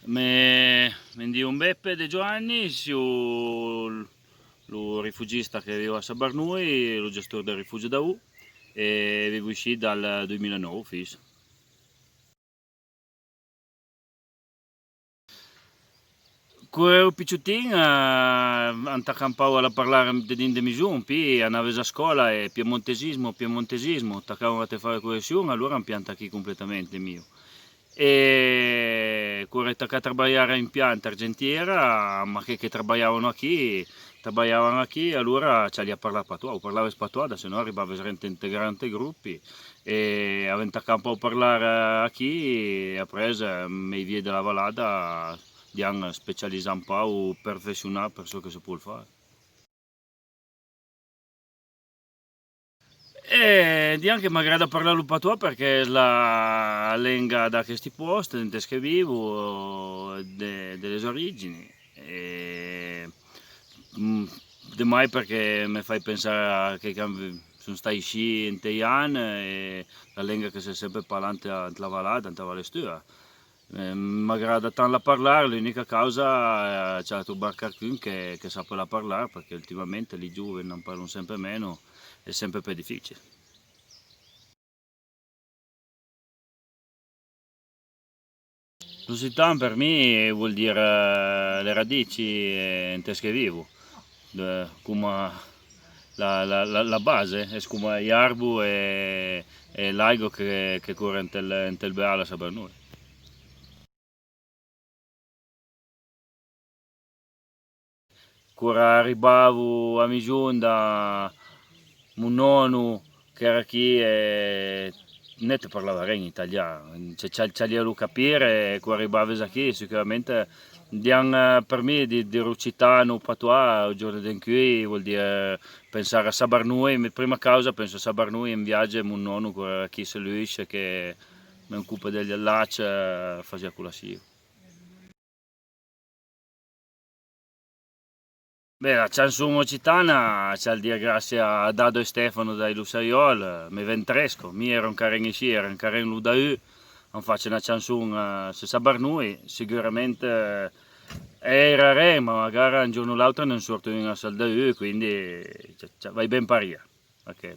Mi di un Beppe De Giovanni, sono il rifugista che vive a Sabarnui, lo gestore del rifugio da U e vivo qui dal 2009. Fis. Quando ero picciottino, anta campavo a parlare di misun, poi andavo a scuola e piemontesismo, attaccavo a te fare correzione, allora impianta qui completamente mio. E quando ero a lavorare in pianta argentiera, ma che lavoravano qui, allora ci a parlare patois, parlavo spatois, se no arrivavo a integrante gruppi e avendo a campo a parlare qui, e appreso mi vie della Valada di specializzare un po' o perfezionare per ciò che si può fare. E di anche mi agrada parlare un po' tua perché è la lingua da questi posti, in che vivo, delle origini. E, mm, de mai perché mi fai pensare a che sono stati sci in Teian e la lingua che si è sempre parlata in Valada, in Valle Stua. Mi agrada tanto a parlare, l'unica causa è c'è la barcacun che sa parlare perché ultimamente i giovani non parlano sempre meno, è sempre più difficile. Lusitano per me vuol dire le radici in che vivo, come la base, è come gli arbu e l'aigo che corre in tel beala per noi. Quando arrivavo a Migiunda, mio nonno che era qui e non parlava in italiano, ci lo capire e quando arrivavo qui sicuramente per me di Rucitano, Patois, il giorno in cui vuol dire pensare a Sabarnui, prima causa penso a Sabarnui in viaggio e mio nonno che era qui se lui che mi occupa degli allacci faceva quello sì. Beh, la canzone occitana c'è il dire grazie a Dado e Stefano dai Lussaiol, mi ventresco, mi ero un caren ici, ero un caren Ludau, non faccio una canzone, se sa Barnui, sicuramente era re, ma magari un giorno o l'altro non sorto in una Saldau, quindi vai ben paria. Okay.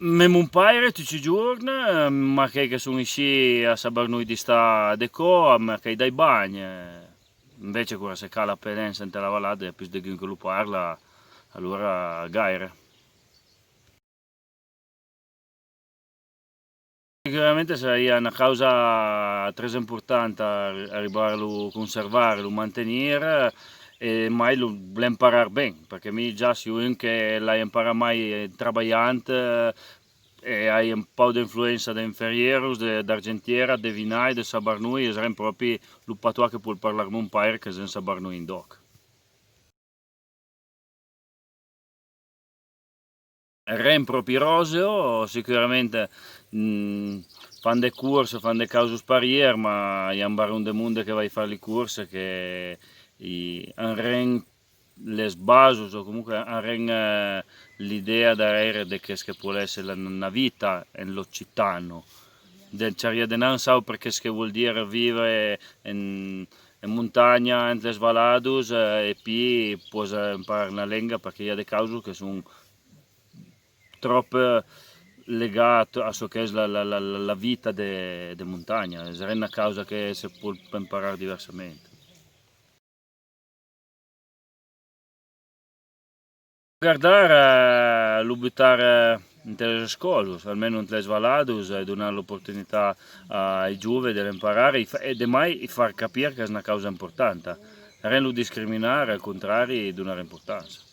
Me mon padre tutti i giorni, ma che sono usciti a Sabarnui di sta deco, ma che dai bagni. Invece quando si cala penenza in la vallata e più di chi che lo parla, allora gaire. Sicuramente sarebbe una causa molto importante a riguardo conservare, mantenere e mai lo imparare bene, perché mi già se uno che l'ha imparato mai lavorando e hai un po' di influenza da inferiori, d'Argentiera, di Vinai, di Sabarnui, e sarebbe proprio il patois che può parlare un paio che senza Sabarnui in doc. Riempro Piroseo, sicuramente fanno delle corse, fanno delle cause spariere, ma è un baron del mondo che vai a fare le corse che hanno le bases o comunque hanno l'idea da di che può essere una vita nell'Occitano. C'è di non so perché che vuol dire vivere in montagna, in le svalados e poi puoi imparare una lingua perché hi ha delle cause che sono troppo legato a ciò che è la vita di montagna, è una causa che si può imparare diversamente. Guardare, lo buttare in le scuole, almeno in le svalados, e dare l'opportunità ai giovani di imparare e di mai far capire che è una causa importante, non lo discriminare, al contrario, donare importanza.